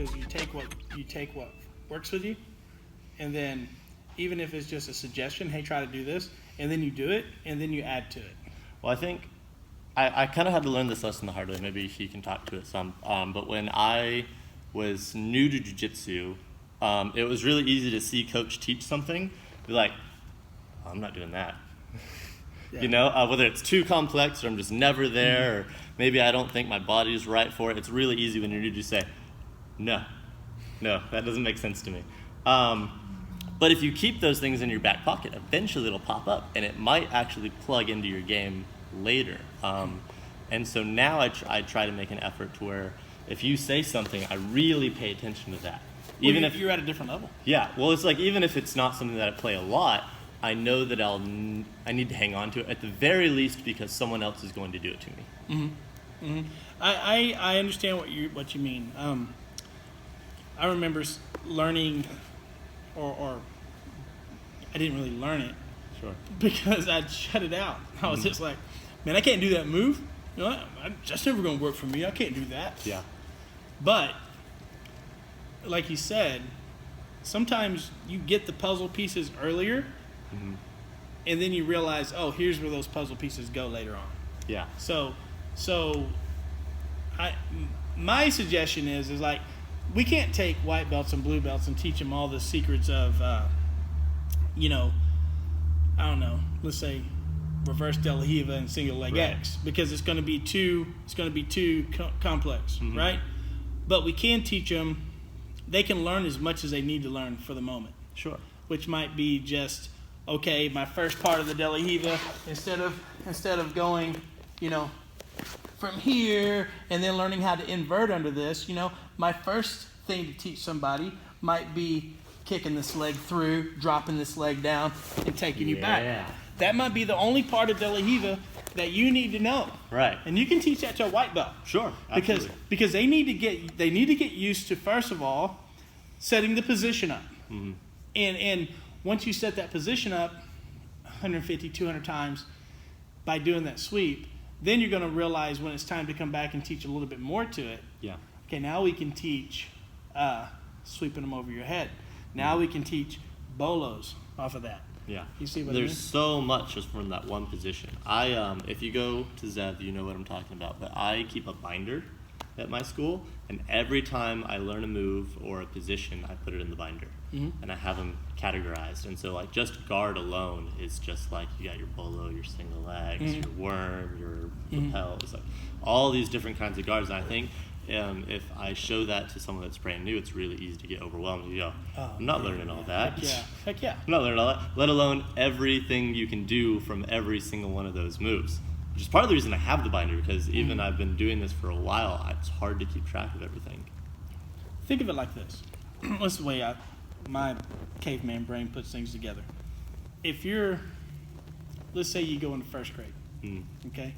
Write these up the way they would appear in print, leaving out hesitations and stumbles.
because you take what works with you, and then even if it's just a suggestion, hey, try to do this, and then you do it, and then you add to it. Well, I think I kind of had to learn this lesson the hard way. Maybe he can talk to it some. But when I was new to jiu-jitsu, it was really easy to see coach teach something, be like, oh, I'm not doing that. Yeah. You know, whether it's too complex or I'm just never there, or maybe I don't think my body is right for it. It's really easy when you're new to say, no, that doesn't make sense to me. But if you keep those things in your back pocket, eventually it'll pop up, and it might actually plug into your game later. And so now I try to make an effort to where if you say something, I really pay attention to that. Even if you're at a different level. Yeah, well, it's like even if it's not something that I play a lot, I know that I need to hang on to it at the very least because someone else is going to do it to me. Mm-hmm. Mm-hmm. I understand what you mean. I remember learning, or I didn't really learn it. Sure. Because I'd shut it out. I was just like, man, I can't do that move. You know, that's never going to work for me. I can't do that. Yeah. But, like you said, sometimes you get the puzzle pieces earlier, and then you realize, oh, here's where those puzzle pieces go later on. Yeah. So my suggestion is like, we can't take white belts and blue belts and teach them all the secrets of, I don't know, let's say reverse De La Riva and single leg X, because it's going to be too complex, right? But we can teach them. They can learn as much as they need to learn for the moment. Sure. Which might be just, okay, my first part of the De La Riva, instead of going, from here and then learning how to invert under this, my first thing to teach somebody might be kicking this leg through, dropping this leg down, and taking you back. That might be the only part of De La Riva that you need to know. Right. And you can teach that to a white belt. Sure. Absolutely. Because they need to get used to, first of all, setting the position up. Mm-hmm. And once you set that position up 150, 200 times by doing that sweep, then you're going to realize when it's time to come back and teach a little bit more to it. Yeah. Okay, now we can teach sweeping them over your head. Now we can teach bolos off of that. Yeah. You see what There's so much just from that one position. If you go to Zev, you know what I'm talking about, but I keep a binder at my school, and every time I learn a move or a position, I put it in the binder. Mm-hmm. And I have them categorized. And so, like, just guard alone is just like you got your bolo, your single legs, your worm, your lapel. It's like all these different kinds of guards. And I think if I show that to someone that's brand new, it's really easy to get overwhelmed. You go, I'm not learning all that. Heck yeah. I'm not learning all that, let alone everything you can do from every single one of those moves. Which is part of the reason I have the binder, because even I've been doing this for a while, it's hard to keep track of everything. Think of it like this. What's the way my caveman brain puts things together? If let's say you go into first grade, okay?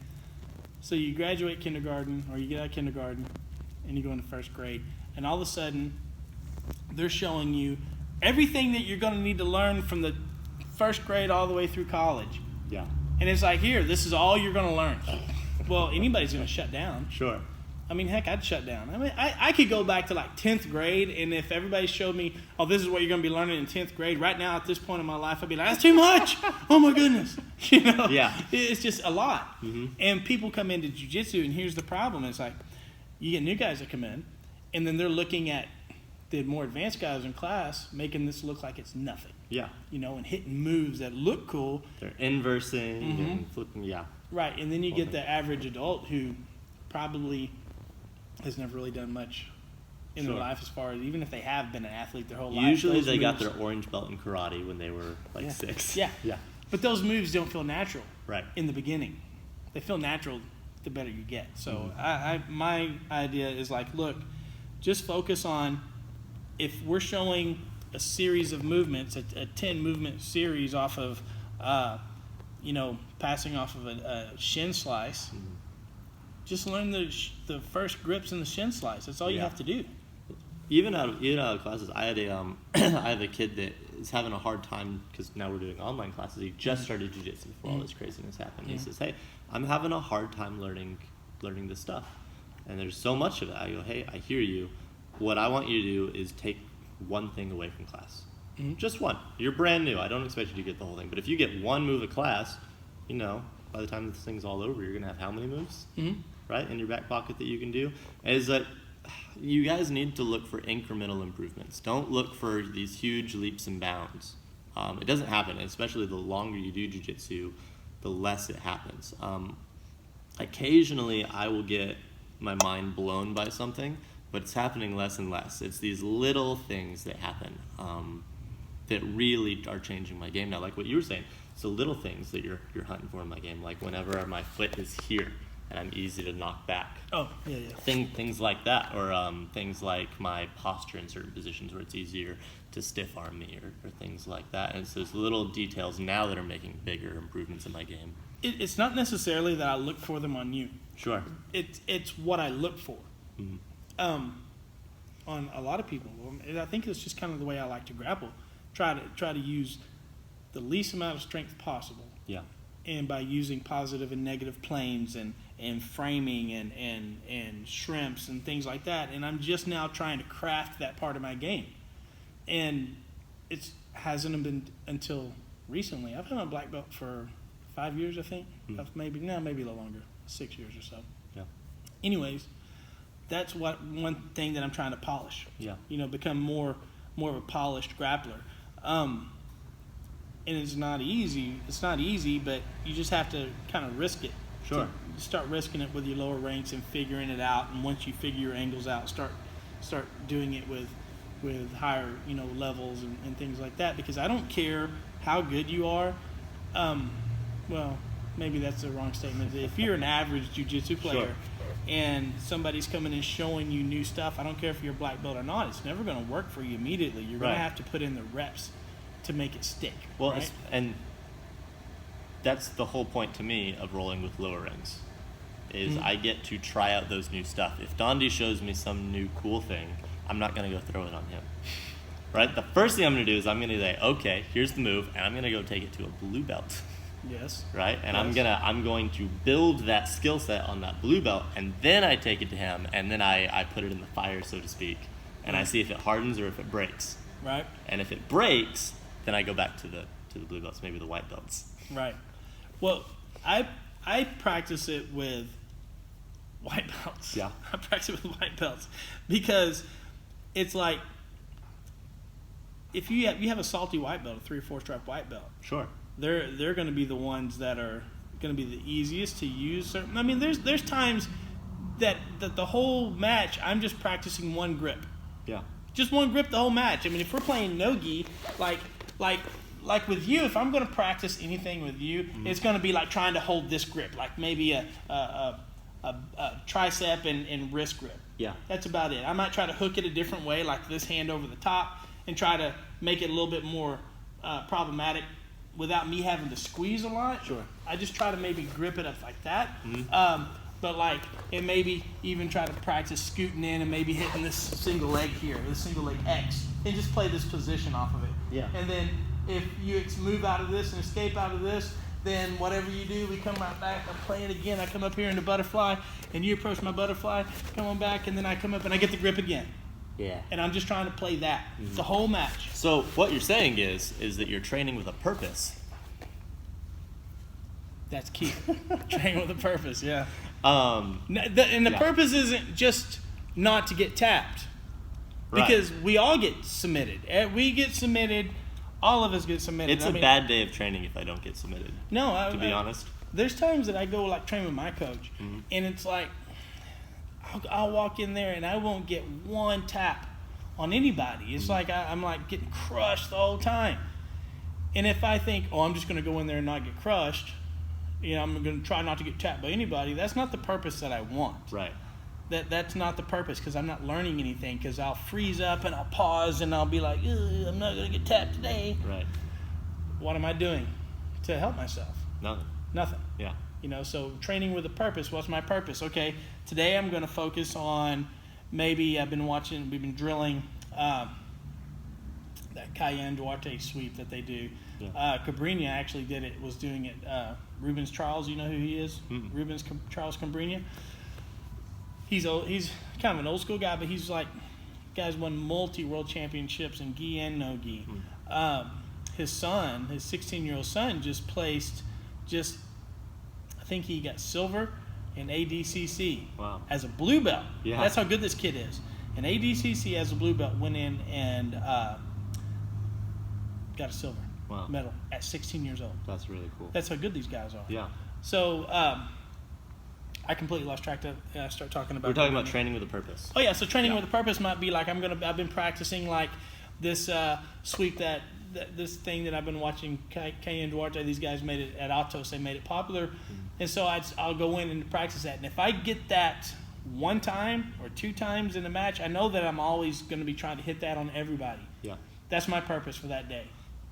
So you graduate kindergarten, or you get out of kindergarten, and you go into first grade, and all of a sudden, they're showing you everything that you're going to need to learn from the first grade all the way through college. Yeah. And it's like, here, this is all you're going to learn. Well, anybody's going to shut down. Sure. I mean, heck, I'd shut down. I mean, I could go back to like 10th grade, and if everybody showed me, oh, this is what you're going to be learning in 10th grade, right now at this point in my life, I'd be like, that's too much. Oh, my goodness. Yeah. It's just a lot. Mm-hmm. And people come into jiu-jitsu, and here's the problem. It's like, you get new guys that come in, and then they're looking at the more advanced guys in class, making this look like it's nothing. Yeah. And hitting moves that look cool. They're inversing and flipping, Right, and then you get the average adult who probably has never really done much in their life, as far as, even if they have been an athlete their whole life. Usually they got their orange belt in karate when they were like 6. Yeah. But those moves don't feel natural in the beginning. They feel natural the better you get. So my idea is like, look, just focus on, if we're showing a series of movements, a 10 movement series off of, passing off of a shin slice, just learn the first grips in the shin slice. That's all you have to do. Even out of classes, I had I have a kid that is having a hard time, because now we're doing online classes. He just started jiu-jitsu before all this craziness happened. He says, hey, I'm having a hard time learning this stuff. And there's so much of it. I go, hey, I hear you. what I want you to do is take one thing away from class. Just one. You're brand new. I don't expect you to get the whole thing. But if you get one move of class, by the time this thing's all over, you're going to have how many moves? Right? In your back pocket that you can do. Is that you guys need to look for incremental improvements. Don't look for these huge leaps and bounds. It doesn't happen, especially the longer you do jiu-jitsu, the less it happens. Occasionally, I will get my mind blown by something, but it's happening less and less. It's these little things that happen that really are changing my game now. Like what you were saying, so little things that you're hunting for in my game, like whenever my foot is here and I'm easy to knock back. Oh, yeah. Things like that, or things like my posture in certain positions where it's easier to stiff arm me, or things like that. And it's those little details now that are making bigger improvements in my game. It's not necessarily that I look for them on you. Sure. It's what I look for. On a lot of people. And I think it's just kind of the way I like to grapple. Try to use the least amount of strength possible. Yeah. And by using positive and negative planes and framing and shrimps and things like that. And I'm just now trying to craft that part of my game. And it hasn't been until recently. I've had my black belt for 5 years, I think. Maybe a little longer, 6 years or so. Yeah. Anyways, that's one thing that I'm trying to polish. Yeah. Become more of a polished grappler. And it's not easy. It's not easy, but you just have to kind of risk it. Sure. Start risking it with your lower ranks and figuring it out. And once you figure your angles out, start doing it with higher levels and things like that. Because I don't care how good you are. Well, maybe that's the wrong statement. If you're an average jiu-jitsu player, sure, and somebody's coming and showing you new stuff, I don't care if you're a black belt or not. It's never going to work for you immediately. You're going to have to put in the reps to make it stick. Well, right? And that's the whole point to me of rolling with lower rings, is I get to try out those new stuff. If Dondi shows me some new cool thing, I'm not going to go throw it on him. Right? The first thing I'm going to do is I'm going to say, okay, here's the move, and I'm going to go take it to a blue belt. Yes. Right? And yes. I'm going to build that skill set on that blue belt, and then I take it to him, and then I put it in the fire, so to speak, and I see if it hardens or if it breaks. Right. And if it breaks, then I go back to the blue belts, maybe the white belts. Right. Well, I practice it with white belts. Yeah. I practice it with white belts because it's like if you have a salty white belt, a 3 or 4 stripe white belt. Sure. They're going to be the ones that are going to be the easiest to use. I mean, there's times that the whole match I'm just practicing one grip. Yeah. Just one grip the whole match. I mean, if we're playing no-gi, like with you, if I'm going to practice anything with you, it's going to be like trying to hold this grip, like maybe a tricep and wrist grip. Yeah. That's about it. I might try to hook it a different way, like this hand over the top, and try to make it a little bit more problematic without me having to squeeze a lot. Sure. I just try to maybe grip it up like that. And maybe even try to practice scooting in and maybe hitting this single leg here, this single leg X, and just play this position off of it. Yeah. And then if you move out of this and escape out of this, then whatever you do, we come right back. I play it again. I come up here in the butterfly, and you approach my butterfly, come on back, and then I come up and I get the grip again. Yeah. And I'm just trying to play that the whole match. So what you're saying is that you're training with a purpose. That's key. Training with a purpose, yeah. The purpose isn't just not to get tapped. Right. Because we all get submitted. We get submitted. All of us get submitted. It's a bad day of training if I don't get submitted. No, to be honest. There's times that I go train with my coach, and it's like I'll walk in there and I won't get one tap on anybody. It's like I'm like getting crushed the whole time. And if I think, I'm just going to go in there and not get crushed, I'm going to try not to get tapped by anybody, that's not the purpose that I want. Right. That's not the purpose, because I'm not learning anything, because I'll freeze up and I'll pause and I'll be like, I'm not going to get tapped today. Right. What am I doing to help myself? Nothing. Yeah. So training with a purpose. What's my purpose? Okay, today I'm going to focus on we've been drilling that Cayenne Duarte sweep that they do. Yeah. Cabrinha actually was doing it. Rubens Charles, you know who he is? Mm-hmm. Charles Cabrinha. He's kind of an old school guy, but he's like Guy's won multi-world championships in gi and no gi. His son, his 16-year-old son, just placed, I think he got silver in ADCC as a blue belt. Yeah. That's how good this kid is. And ADCC as a blue belt went in and got a silver medal at 16 years old. That's really cool. That's how good these guys are. Yeah. So I completely lost track to start talking about. We're talking about training with a purpose. Oh yeah, so training with a purpose might be like I've been practicing like this sweep this thing that I've been watching Kay and Duarte. These guys made it at Atos. They made it popular, and so I'll go in and practice that. And if I get that one time or two times in a match, I know that I'm always going to be trying to hit that on everybody. Yeah, that's my purpose for that day.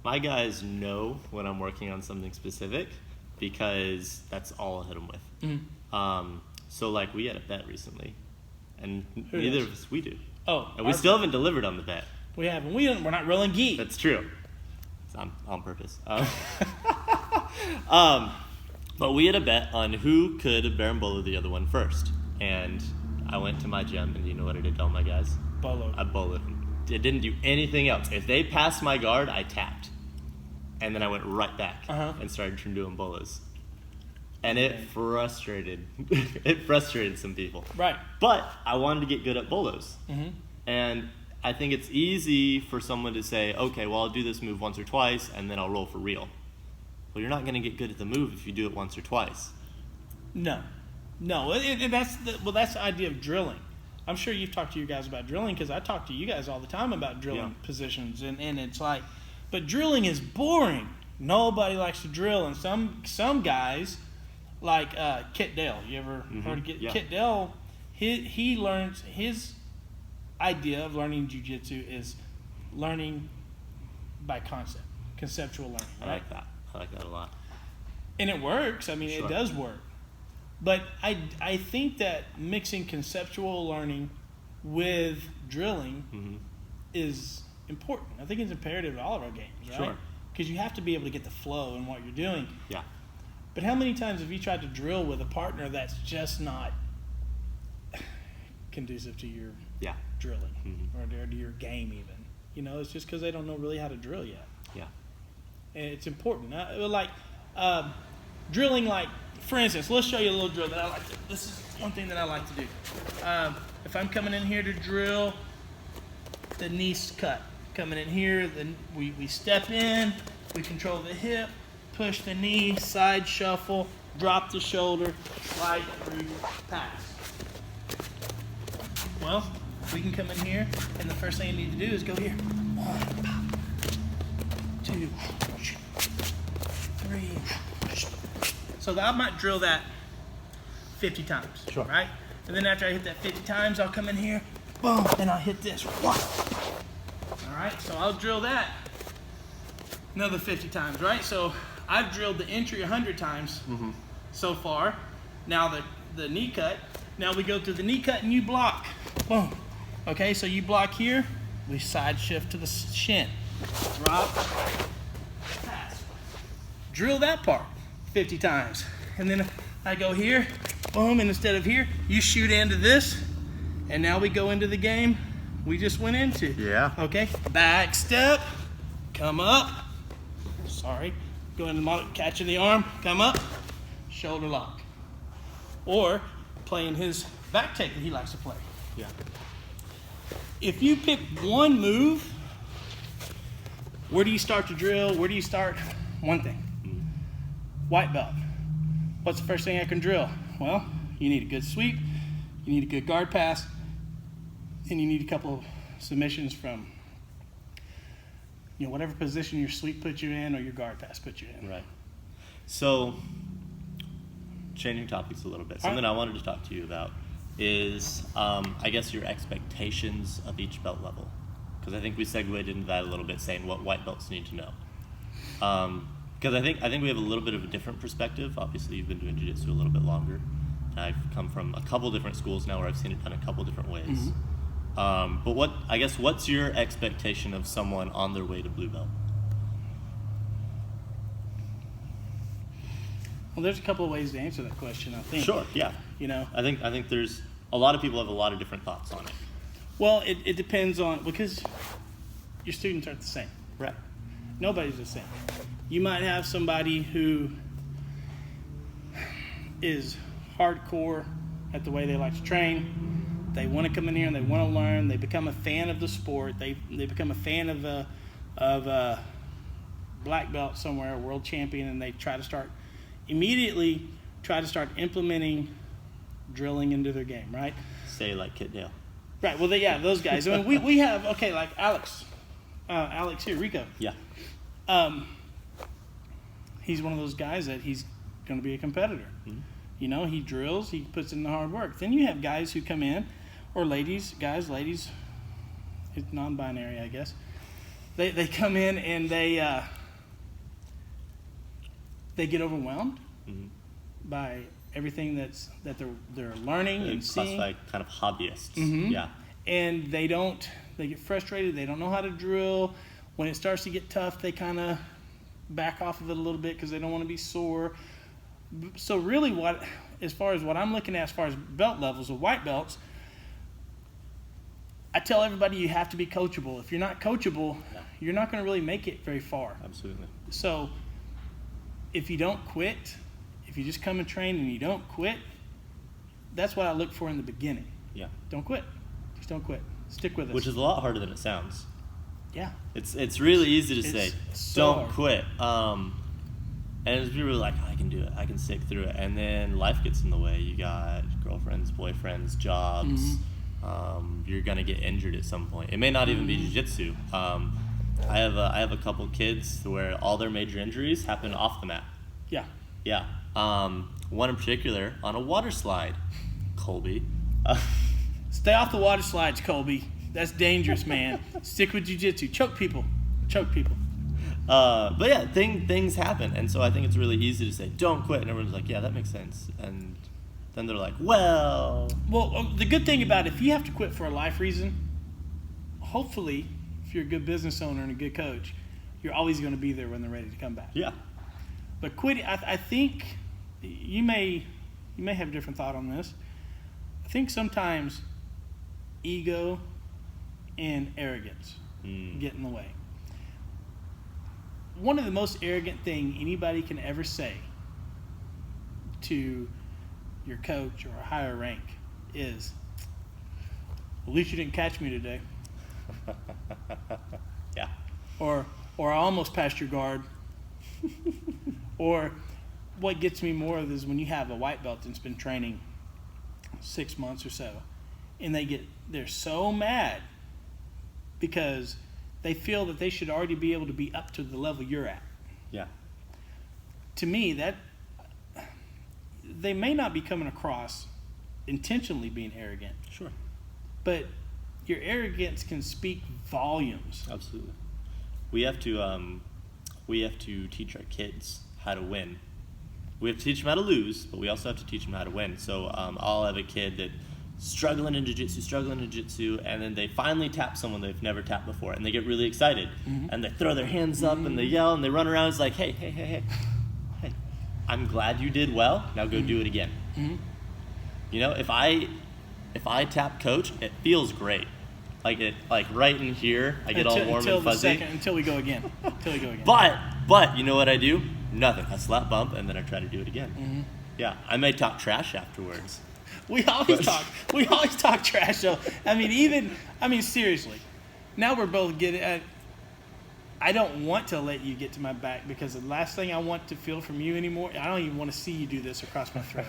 My guys know when I'm working on something specific because that's all I hit them with. So like we had a bet recently, and neither of us we do. Oh, and we still haven't delivered on the bet. We haven't. We're not rolling gi. That's true. It's on purpose. But we had a bet on who could berimbolo the other one first, and I went to my gym, and you know what I did to all my guys? I boloed them. It didn't do anything else. If they passed my guard, I tapped, and then I went right back and started doing bolos. And it frustrated some people. Right. But I wanted to get good at bolos. And I think it's easy for someone to say, okay, well, I'll do this move once or twice, and then I'll roll for real. Well, you're not going to get good at the move if you do it once or twice. No. That's the idea of drilling. I'm sure you've talked to you guys about drilling because I talk to you guys all the time about drilling positions. And it's like, but drilling is boring. Nobody likes to drill. And some guys, like Kit Dale. You ever heard of Kit Dale? He learns, his idea of learning jiu-jitsu is learning by concept, conceptual learning. Right? I like that a lot. And it works. I mean, it does work. But I think that mixing conceptual learning with drilling is important. I think it's imperative to all of our games, right? Sure. Because you have to be able to get the flow in what you're doing. Yeah. But how many times have you tried to drill with a partner that's just not conducive to your drilling or to your game even? You know, it's just because they don't know really how to drill yet. Yeah. And it's important. Drilling, like, for instance, let's show you a little drill that I like to. This is one thing that I like to do. If I'm coming in here to drill the knee cut, coming in here, then we step in, we control the hip, push the knee, side shuffle, drop the shoulder, slide through, pass. Well, we can come in here, and the first thing you need to do is go here. 1, 2, 3. So I might drill that 50 times, right? And then after I hit that 50 times, I'll come in here, boom, and I'll hit this. All right, so I'll drill that another 50 times, right? So I've drilled the entry 100 times so far. Now the knee cut. Now we go through the knee cut and you block. Boom. Okay, so you block here. We side shift to the shin. Drop. Pass. Drill that part 50 times. And then I go here. Boom. And instead of here, you shoot into this. And now we go into the game we just went into. Yeah. Okay. Back step. Come up. Sorry. Go into the catching the arm. Come up. Shoulder lock. Or playing his back take that he likes to play. Yeah. If you pick one move, where do you start to drill? Where do you start? One thing. White belt. What's the first thing I can drill? Well, you need a good sweep, you need a good guard pass, and you need a couple of submissions from, whatever position your sweep puts you in or your guard pass puts you in. Right. So, changing topics a little bit, something I wanted to talk to you about is, I guess, your expectations of each belt level. Because I think we segued into that a little bit, saying what white belts need to know. Because I think we have a little bit of a different perspective. Obviously, you've been doing jiu-jitsu a little bit longer. I've come from a couple different schools now where I've seen it done a couple different ways. But what's your expectation of someone on their way to blue belt? Well, there's a couple of ways to answer that question, I think. Sure, yeah. You know, I think there's a lot of people have a lot of different thoughts on it. Well, it depends on, because your students aren't the same. Right. Nobody's the same. You might have somebody who is hardcore at the way they like to train. They want to come in here and they want to learn. They become a fan of the sport. They become a fan of a black belt somewhere, a world champion, and they immediately try to start implementing drilling into their game, right? Say like Kit Dale. Right. Well, those guys. I mean, we have, okay, like Alex here, Rico. Yeah. He's one of those guys that he's going to be a competitor. Mm-hmm. You know, he drills, he puts in the hard work. Then you have guys who come in, or ladies, it's non-binary, I guess. They come in and they get overwhelmed mm-hmm. by everything that they're learning and seeing. Classified kind of hobbyists. Mm-hmm. Yeah. And they get frustrated. They don't know how to drill. When it starts to get tough, they kind of back off of it a little bit because they don't want to be sore. So really as far as what I'm looking at as far as belt levels of white belts, I tell everybody you have to be coachable. If you're not coachable, you're not going to really make it very far. Absolutely. So if you don't quit, if you just come and train and you don't quit, that's what I look for in the beginning. Yeah. Don't quit. Just don't quit. Stick with us. Which is a lot harder than it sounds. Yeah. It's really easy to say, so don't quit. And people are like, I can do it. I can stick through it. And then life gets in the way. You got girlfriends, boyfriends, jobs. Mm-hmm. You're going to get injured at some point. It may not even be jiu-jitsu. I have a couple kids where all their major injuries happen off the mat. Yeah. Yeah. One in particular on a water slide. Colby. Stay off the water slides, Colby. That's dangerous, man. Stick with jiu-jitsu. Choke people. But yeah, things happen, and so I think it's really easy to say, don't quit, and everyone's like, yeah, that makes sense, and then they're like, well, the good thing about it, if you have to quit for a life reason, hopefully, if you're a good business owner and a good coach, you're always going to be there when they're ready to come back. Yeah. But quitting, I think you may have a different thought on this. I think sometimes ego and arrogance get in the way. One of the most arrogant thing anybody can ever say to your coach or a higher rank is, at least you didn't catch me today. Yeah. Or I almost passed your guard. Or what gets me more is when you have a white belt that's been training 6 months or so, and they're so mad because they feel that they should already be able to be up to the level you're at. Yeah. To me, that they may not be coming across intentionally being arrogant. Sure. But your arrogance can speak volumes. Absolutely. We have to teach our kids how to win. We have to teach them how to lose, but we also have to teach them how to win. So I'll have a kid that struggling in jiu-jitsu, and then they finally tap someone they've never tapped before, and they get really excited, mm-hmm. and they throw their hands up, mm-hmm. and they yell, and they run around. It's like, hey, I'm glad you did well. Now go mm-hmm. do it again. Mm-hmm. You know, if I tap coach, it feels great. Like right in here, I get all warm and fuzzy. Until we go again. But you know what I do? Nothing. I slap bump, and then I try to do it again. Mm-hmm. Yeah, I may talk trash afterwards. We always talk trash though. I mean seriously. Now we're both getting I don't want to let you get to my back because the last thing I want to feel from you anymore, I don't even want to see you do this across my throat.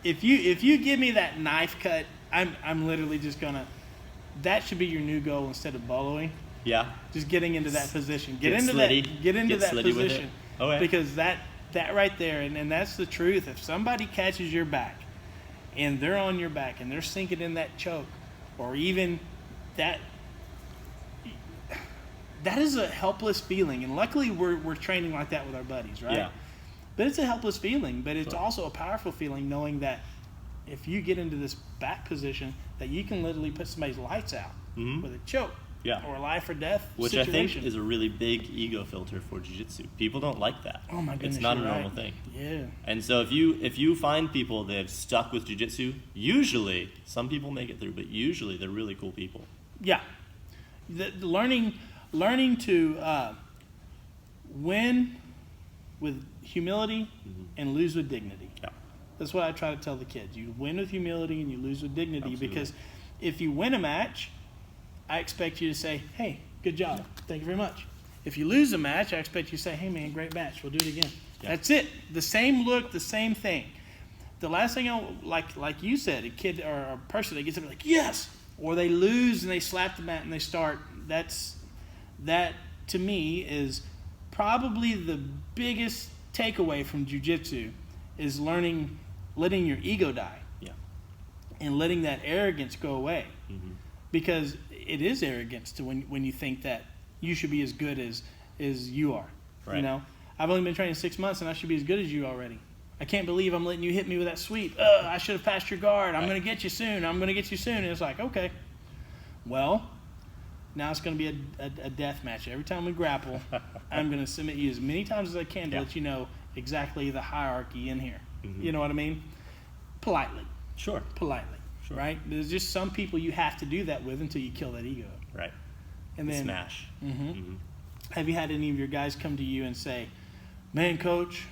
If you give me that knife cut, I'm literally just gonna. That should be your new goal instead of boloing. Yeah. Just getting into that position. Get into slitty. that position. Okay. Because that right there, and that's the truth. If somebody catches your back, and they're on your back, and they're sinking in that choke, or even that is a helpless feeling. And luckily, we're training like that with our buddies, right? Yeah. But it's a helpless feeling, but it's also a powerful feeling knowing that if you get into this back position, that you can literally put somebody's lights out mm-hmm. with a choke. or life or death Which situation. I think is a really big ego filter for jiu-jitsu. People don't like that. Oh my goodness, it's not a you're normal right. thing. Yeah. And so if you find people that have stuck with jiu-jitsu, usually some people make it through, but usually they're really cool people. Yeah. The learning to win with humility and lose with dignity. Yeah. That's what I try to tell the kids. You win with humility and you lose with dignity. Absolutely. Because if you win a match, I expect you to say, hey, good job. Thank you very much. If you lose a match, I expect you to say, hey, man, great match. We'll do it again. Yeah. That's it. The same look, the same thing. The last thing, like you said, a kid or a person that gets up and like, yes, or they lose and they slap the mat and they start. That to me is probably the biggest takeaway from jiu-jitsu is letting your ego die. Yeah. And letting that arrogance go away. Mm-hmm. Because it is arrogance to when you think that you should be as good as you are. Right. You know, I've only been training 6 months and I should be as good as you already. I can't believe I'm letting you hit me with that sweep. I should have passed your guard. I'm going to get you soon. I'm going to get you soon. And it's like, okay, well, now it's going to be a death match. Every time we grapple, I'm going to submit you as many times as I can to let you know exactly the hierarchy in here. Mm-hmm. You know what I mean? Politely. Sure. Politely. Sure. Right? There's just some people you have to do that with until you kill that ego. Right. And then Smash. Mm-hmm. Mm-hmm. Have you had any of your guys come to you and say, man, coach,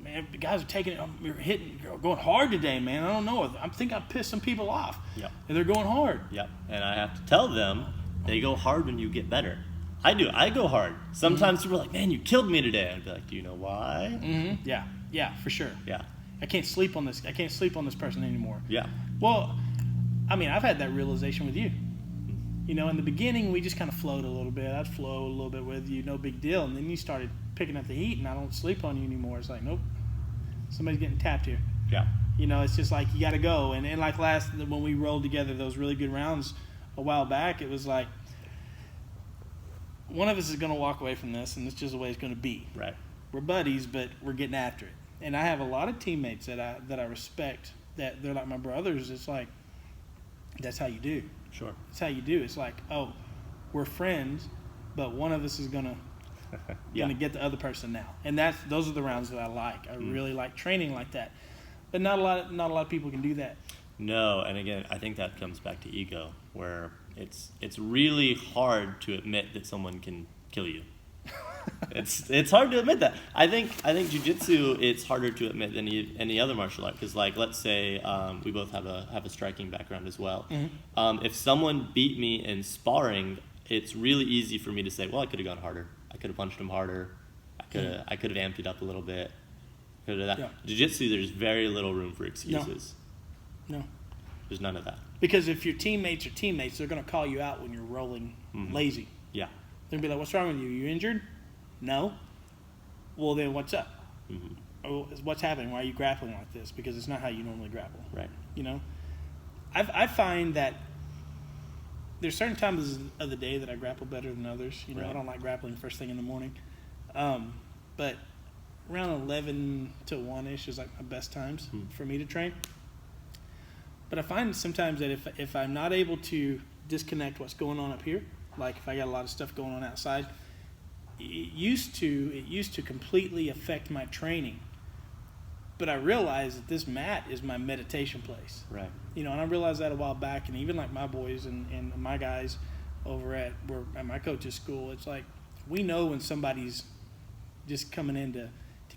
man, the guys are taking it, you're going hard today, man. I don't know. I think I pissed some people off. Yep. And they're going hard. Yep. And I have to tell them they go hard when you get better. I do. I go hard. Sometimes people are like, man, you killed me today. I'd be like, do you know why? Mm-hmm. Yeah. Yeah, for sure. Yeah. I can't sleep on this. I can't sleep on this person anymore. Yeah. Well, I mean, I've had that realization with you. You know, in the beginning, we just kind of flowed a little bit. I'd flow a little bit with you, no big deal. And then you started picking up the heat, and I don't sleep on you anymore. It's like, nope, somebody's getting tapped here. Yeah. You know, it's just like you got to go. And like when we rolled together those really good rounds a while back, it was like one of us is going to walk away from this, and this is just the way it's going to be. Right. We're buddies, but we're getting after it. And I have a lot of teammates that I respect that they're like my brothers. It's like, that's how you do. Sure. That's how you do. It's like, oh, we're friends, but one of us is gonna get the other person now. And those are the rounds that I like. I really like training like that. But not a lot of people can do that. No, and again, I think that comes back to ego, where it's really hard to admit that someone can kill you. It's hard to admit that. I think jiu-jitsu, it's harder to admit than any other martial art, because like, let's say we both have a striking background as well. Mm-hmm. If someone beat me in sparring, it's really easy for me to say, well, I could have gone harder. I could have punched him harder. I could have amped it up a little bit. Could have that. Yeah. Jiu-jitsu, there's very little room for excuses. No. There's none of that. Because if your teammates are teammates, they're going to call you out when you're rolling lazy. Yeah. They're going to be like, what's wrong with you? You injured? No. Well, then what's up? Mm-hmm. Oh, what's happening? Why are you grappling like this? Because it's not how you normally grapple. Right. You know? I find that there's certain times of the day that I grapple better than others. You know, right. I don't like grappling first thing in the morning. But around 11 to 1-ish is like my best times for me to train. But I find sometimes that if I'm not able to disconnect what's going on up here, like if I got a lot of stuff going on outside, it used to completely affect my training. But I realized that this mat is my meditation place. Right. You know, and I realized that a while back, and even like my boys and my guys over at my coach's school, it's like we know when somebody's just coming in to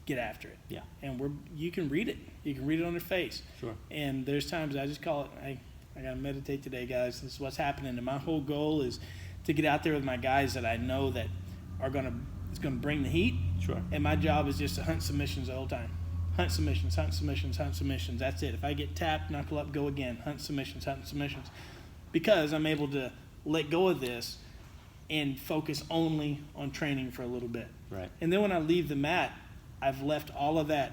get after it. Yeah. And you can read it. You can read it on their face. Sure. And there's times I just call it, hey, I got to meditate today, guys. This is what's happening. And my whole goal is to get out there with my guys that I know that are it's gonna bring the heat. Sure. And my job is just to hunt submissions the whole time. Hunt submissions, hunt submissions, hunt submissions. That's it. If I get tapped, knuckle up, go again. Hunt submissions, hunt submissions. Because I'm able to let go of this and focus only on training for a little bit. Right. And then when I leave the mat, I've left all of that.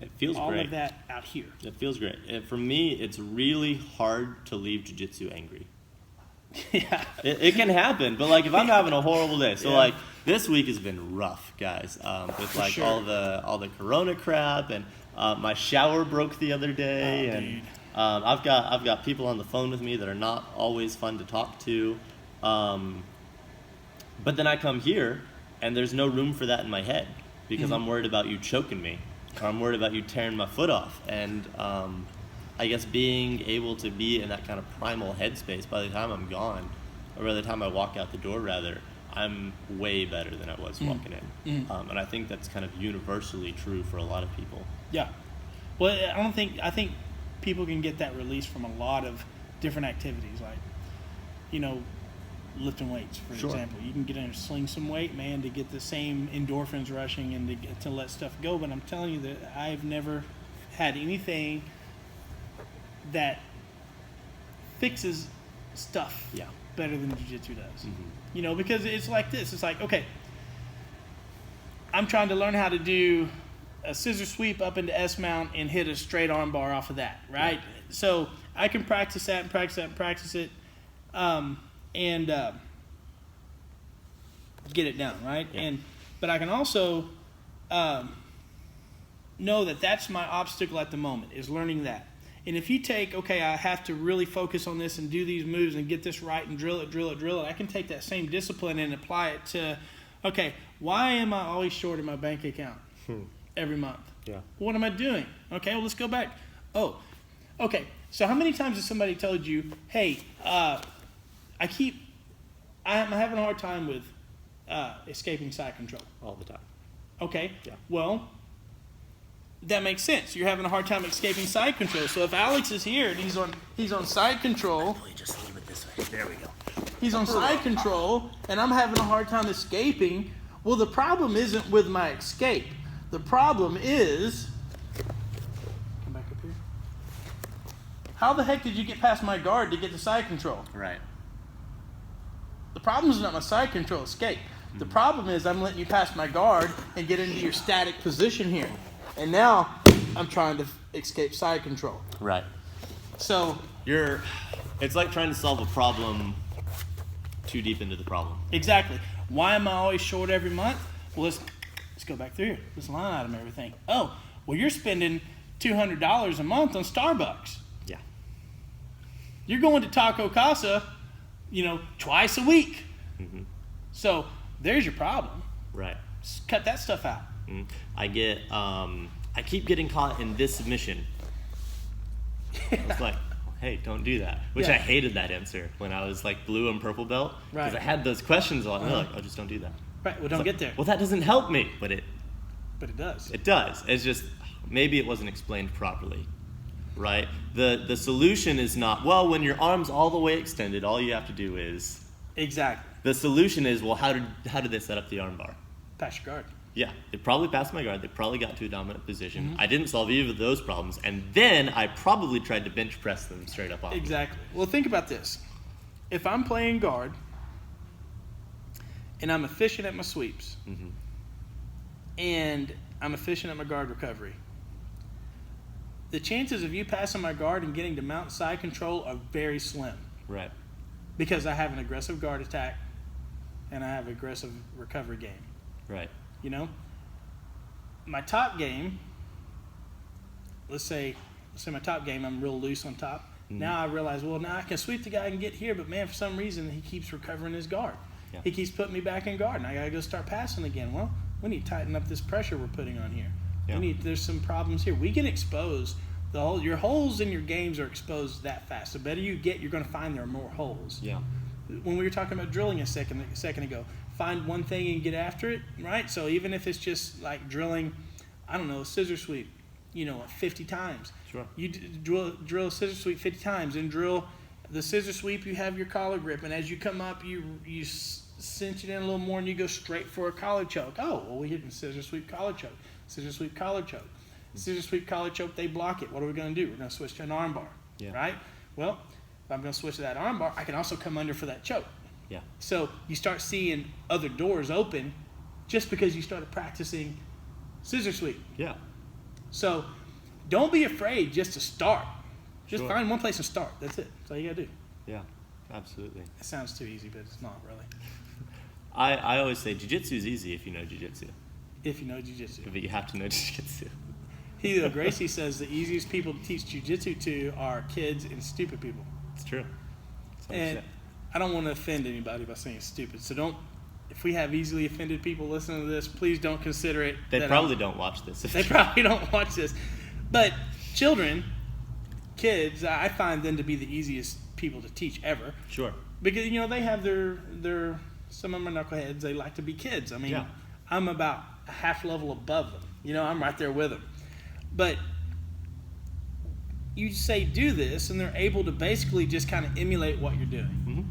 It feels all great. of that out here. It feels great. And for me, it's really hard to leave jiu-jitsu angry. Yeah. It can happen, but like if I'm having a horrible day, so like this week has been rough, guys. With like all the corona crap, and my shower broke the other day, and I've got people on the phone with me that are not always fun to talk to. But then I come here, and there's no room for that in my head because I'm worried about you choking me, or I'm worried about you tearing my foot off. And I guess being able to be in that kind of primal headspace by the time I'm gone, or by the time I walk out the door, rather, I'm way better than I was walking in. And I think that's kind of universally true for a lot of people. Yeah. Well, I think people can get that release from a lot of different activities, like, lifting weights, for example. You can get in and sling some weight, man, to get the same endorphins rushing and to let stuff go. But I'm telling you that I've never had anything that fixes stuff better than jiu-jitsu does. Because it's like this. It's like, okay, I'm trying to learn how to do a scissor sweep up into S-mount and hit a straight arm bar off of that, right? Yeah. So I can practice that and practice it. And get it done, right? Yeah. But I can also know that that's my obstacle at the moment, is learning that. And if you take, okay, I have to really focus on this and do these moves and get this right and drill it, I can take that same discipline and apply it to, okay, why am I always short in my bank account every month? Yeah. What am I doing? Okay, well, let's go back. Oh, okay. So how many times has somebody told you, hey, I'm having a hard time with escaping side control? All the time. Okay. Yeah. Well, that makes sense. You're having a hard time escaping side control. So if Alex is here and he's on side control. Probably just leave it this way. There we go. He's on side control, and I'm having a hard time escaping. Well, the problem isn't with my escape. The problem is, come back up here. How the heck did you get past my guard to get to side control? Right. The problem is not my side control escape. The problem is I'm letting you pass my guard and get into your static position here. And now I'm trying to escape side control. Right. So it's like trying to solve a problem too deep into the problem. Exactly. Why am I always short every month? Well, let's go back through here. Let's line item everything. Oh, well, you're spending $200 a month on Starbucks. Yeah. You're going to Taco Casa, twice a week. Mm-hmm. So there's your problem. Right. Just cut that stuff out. Mm-hmm. I keep getting caught in this submission. It's like, hey, don't do that. Which I hated that answer when I was like blue and purple belt. Because I had those questions a lot. And they're like, oh, just don't do that. Right, well, don't get there. Well, that doesn't help me. But it does. It does. It's just, maybe it wasn't explained properly. Right? The solution is not, well, when your arm's all the way extended, all you have to do is... Exactly. The solution is, well, how did they set up the arm bar? Pass your guard. Yeah, they probably passed my guard. They probably got to a dominant position. Mm-hmm. I didn't solve either of those problems, and then I probably tried to bench press them straight up off. Exactly. Well, think about this. If I'm playing guard and I'm efficient at my sweeps and I'm efficient at my guard recovery, the chances of you passing my guard and getting to mount side control are very slim. Right. Because I have an aggressive guard attack and I have aggressive recovery game. Right. My top game, let's say my top game, I'm real loose on top. Mm-hmm. Now I realize, well, now I can sweep the guy and get here, but man, for some reason, he keeps recovering his guard. Yeah. He keeps putting me back in guard, and I got to go start passing again. Well, we need to tighten up this pressure we're putting on here. Yeah. There's some problems here. We get exposed. Your holes in your games are exposed that fast. The better you get, you're going to find there are more holes. Yeah. When we were talking about drilling a second ago, find one thing and get after it, right? So even if it's just like drilling, I don't know, a scissor sweep, 50 times. Sure. You drill a scissor sweep 50 times and drill the scissor sweep, you have your collar grip, and as you come up, you cinch it in a little more and you go straight for a collar choke. Oh, well, we hit the scissor sweep collar choke. Scissor sweep collar choke. Scissor sweep collar choke, they block it. What are we going to do? We're going to switch to an arm bar, right? Well, if I'm going to switch to that arm bar, I can also come under for that choke. Yeah. So you start seeing other doors open just because you started practicing scissor sweep. Yeah. So don't be afraid just to start. Just find one place to start. That's it. That's all you got to do. Yeah, absolutely. It sounds too easy, but it's not really. I always say jiu-jitsu is easy if you know jiu-jitsu. If you know jiu-jitsu. But you have to know jiu-jitsu. Gracie says the easiest people to teach jiu-jitsu to are kids and stupid people. It's true. And I don't want to offend anybody by saying stupid. So don't. If we have easily offended people listening to this, please don't consider it. They probably don't watch this. They probably don't watch this. But kids, I find them to be the easiest people to teach ever. Sure. Because, they have their some of them are knuckleheads. They like to be kids. I mean, I'm about a half level above them. I'm right there with them. But you say do this, and they're able to basically just kind of emulate what you're doing. Mm-hmm.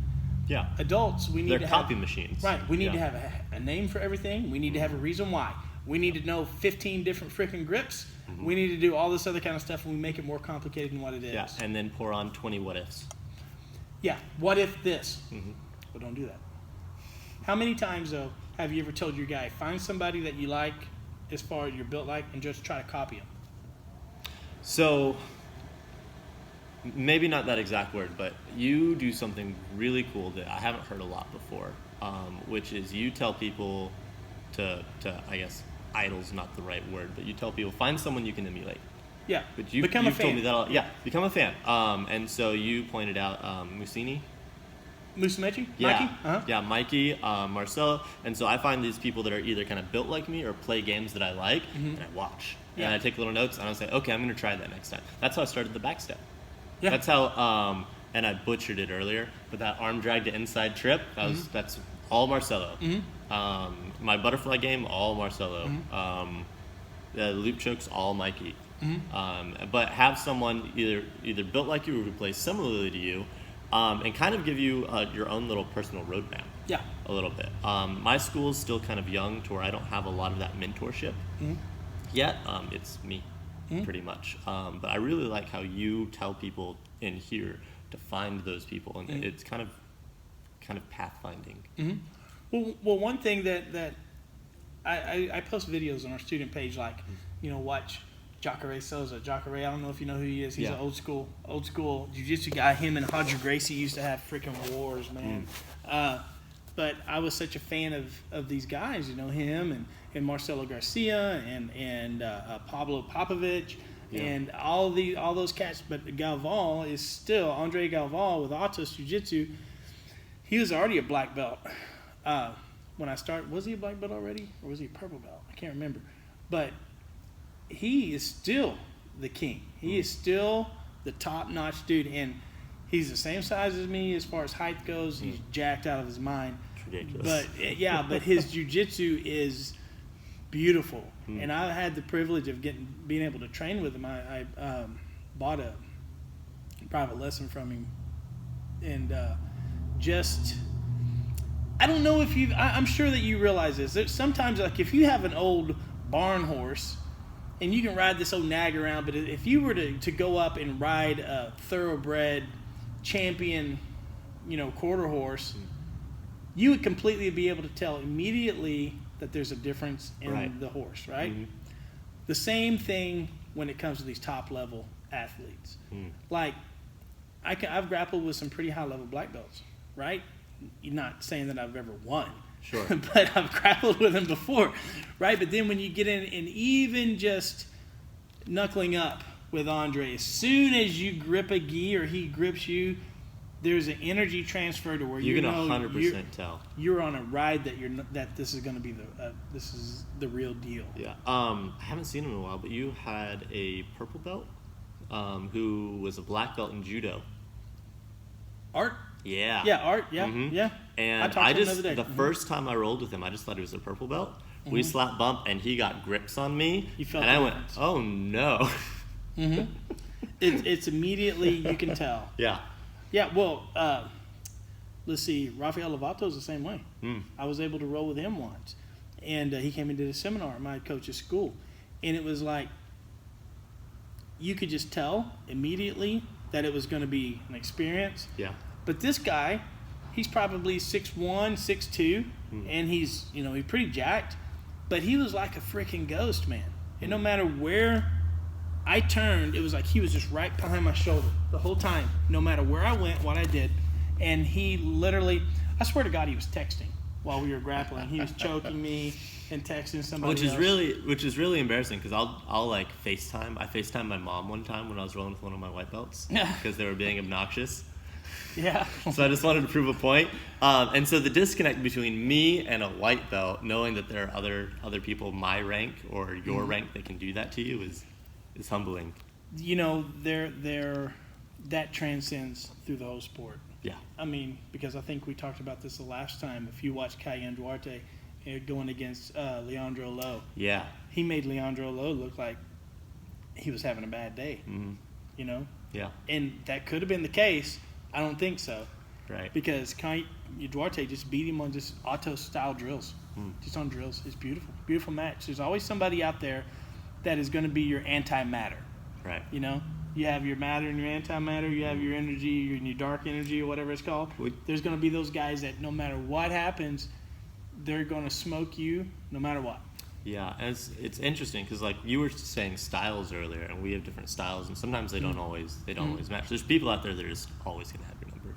Yeah. Adults, we need they're to copy have, machines. Right. We need to have a name for everything. We need to have a reason why. We need to know 15 different freaking grips. Mm-hmm. We need to do all this other kind of stuff, and we make it more complicated than what it is. Yeah, and then pour on 20 what ifs. Yeah. What if this? Mm-hmm. Well, don't do that. How many times, though, have you ever told your guy, find somebody that you like as far as you're built like, and just try to copy them? So, maybe not that exact word, but you do something really cool that I haven't heard a lot before, which is you tell people to I guess, idol's not the right word, but you tell people, find someone you can emulate. Yeah, but you've told me that become a fan. And so you pointed out Musini. Musumeci? Yeah. Mikey? Uh-huh. Yeah, Mikey, Marcelo. And so I find these people that are either kind of built like me or play games that I like, and I watch. Yeah. And I take little notes, and I say, okay, I'm going to try that next time. That's how I started the backstep. Yeah. That's how, and I butchered it earlier, but that arm drag to inside trip, that's all Marcelo. Mm-hmm. My butterfly game, all Marcelo. Mm-hmm. The loop chokes, all Mikey. Mm-hmm. But have someone either built like you or who plays similarly to you, and kind of give you your own little personal roadmap. Yeah. A little bit. My school is still kind of young to where I don't have a lot of that mentorship yet. It's me, pretty much. But I really like how you tell people in here to find those people, and it's kind of pathfinding. Mm-hmm. Well, one thing that I post videos on our student page, like, watch Jacare Souza. Jacare, I don't know if you know who he is. He's an old school jiu-jitsu guy. Him and Hodger Gracie used to have freaking wars, man. But I was such a fan of these guys, him and Marcelo Garcia and Pablo Popovich and all those cats. But Galval is still, Andre Galval with Autos Jiu-Jitsu, he was already a black belt. When I started, was he a black belt already? Or was he a purple belt? I can't remember. But he is still the king. He is still the top-notch dude. And he's the same size as me as far as height goes. He's jacked out of his mind. It's ridiculous. But his jiu-jitsu is beautiful. And I had the privilege of being able to train with him. I bought a private lesson from him. And I don't know if I'm sure that you realize this. There's sometimes, like, if you have an old barn horse and you can ride this old nag around, but if you were to go up and ride a thoroughbred champion, quarter horse, you would completely be able to tell immediately that there's a difference in the horse, right? Mm-hmm. The same thing when it comes to these top-level athletes. Like, I've grappled with some pretty high-level black belts, right? Not saying that I've ever won. Sure. But I've grappled with them before, right? But then when you get in and even just knuckling up with Andre, as soon as you grip a gi or he grips you, there's an energy transfer to where you can 100% tell you're on a ride that this is going to be this is the real deal. Yeah. I haven't seen him in a while, but you had a purple belt who was a black belt in judo. Art. Yeah. Yeah, Art. Yeah. Mm-hmm. Yeah. And the first time I rolled with him, I just thought he was a purple belt. We slap bump, and he got grips on me, and I went, "Oh no!" It's immediately you can tell. Yeah. Yeah. Well, let's see. Rafael Lovato's the same way. I was able to roll with him once, and he came and did a seminar at my coach's school, and it was like you could just tell immediately that it was going to be an experience. Yeah. But this guy, he's probably 6'1", 6'2", and he's pretty jacked, but he was like a freaking ghost, man. And no matter where I turned, it was like he was just right behind my shoulder the whole time, no matter where I went, what I did. And he literally, I swear to God, he was texting while we were grappling. He was choking me and texting somebody else. Which is really embarrassing because I'll like FaceTime. I FaceTimed my mom one time when I was rolling with one of my white belts because they were being obnoxious. Yeah. So I just wanted to prove a point. And so the disconnect between me and a white belt, knowing that there are other people my rank or your rank that can do that to you is humbling. You know, that transcends through the whole sport. Yeah. I mean, because I think we talked about this the last time. If you watch Cayenne Duarte going against Leandro Lo, yeah, he made Leandro Lo look like he was having a bad day. Mm-hmm. You know? Yeah. And that could have been the case. I don't think so. Right. Because Duarte just beat him on just auto-style drills. Just on drills. It's beautiful. Beautiful match. There's always somebody out there that is going to be your anti-matter. Right. You know? You have your matter and your antimatter. You have your energy and your dark energy or whatever it's called. There's going to be those guys that no matter what happens, they're going to smoke you no matter what. Yeah, and it's interesting because like you were saying styles earlier, and we have different styles, and sometimes they don't always match. There's people out there that are just always going to have your number.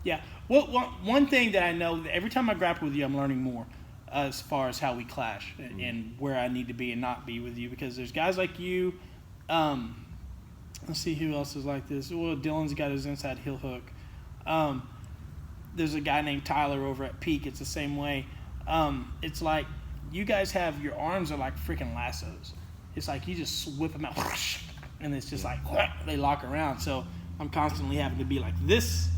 Yeah. Well, one thing that I know, every time I grapple with you, I'm learning more as far as how we clash and where I need to be and not be with you, because there's guys like you. Let's see who else is like this. Well, Dylan's got his inside heel hook. There's a guy named Tyler over at Peak. It's the same way. It's like you guys have your arms are like freaking lassos. It's like you just whip them out, and it's just like they lock around. So I'm constantly having to be like this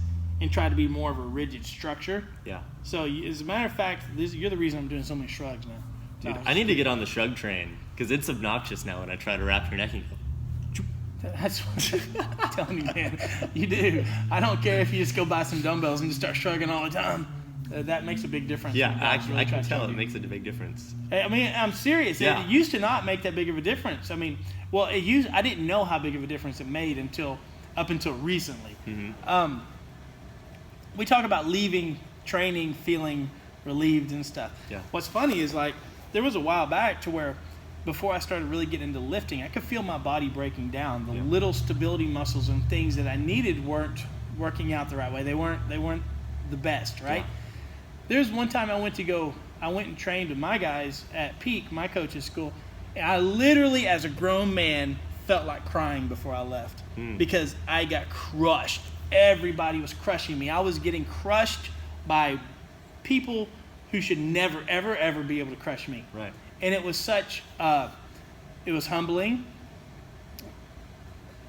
and try to be more of a rigid structure. Yeah. So as a matter of fact, you're the reason I'm doing so many shrugs now. Dude, I need to get on the shrug train because it's obnoxious now when I try to wrap your neck and go. That's what I'm telling you, man. You do. I don't care if you just go buy some dumbbells and just start shrugging all the time. That makes a big difference. Yeah, I can tell it makes a big difference. I mean, I'm serious. Yeah. It used to not make that big of a difference. I mean, well, I didn't know how big of a difference it made up until recently. Mm-hmm. We talk about leaving training feeling relieved and stuff. Yeah. What's funny is like there was a while back to where before I started really getting into lifting, I could feel my body breaking down. The little stability muscles and things that I needed weren't working out the right way. They weren't the best, right? Yeah. There's one time I went and trained with my guys at Peak, my coach's school, and I literally, as a grown man, felt like crying before I left because I got crushed. Everybody was crushing me. I was getting crushed by people who should never, ever, ever be able to crush me. Right. And it was it was humbling.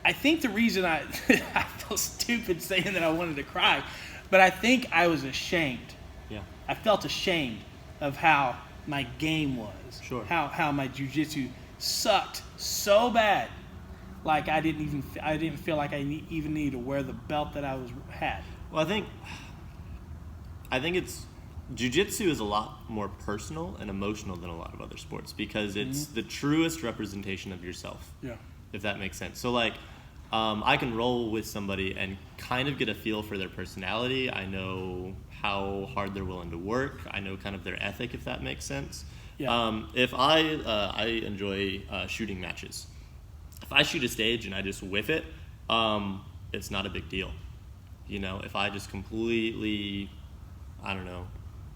I think the reason I feel stupid saying that I wanted to cry, but I think I was ashamed. Yeah. I felt ashamed of how my game was. Sure. How my jiu-jitsu sucked so bad. Like I didn't feel like I even needed to wear the belt that I had. Well, I think it's jiu-jitsu is a lot more personal and emotional than a lot of other sports because it's the truest representation of yourself. Yeah. If that makes sense. So like I can roll with somebody and kind of get a feel for their personality. I know how hard they're willing to work. I know kind of their ethic, if that makes sense. Yeah. If I enjoy shooting matches. If I shoot a stage and I just whiff it, it's not a big deal. You know, if I just completely,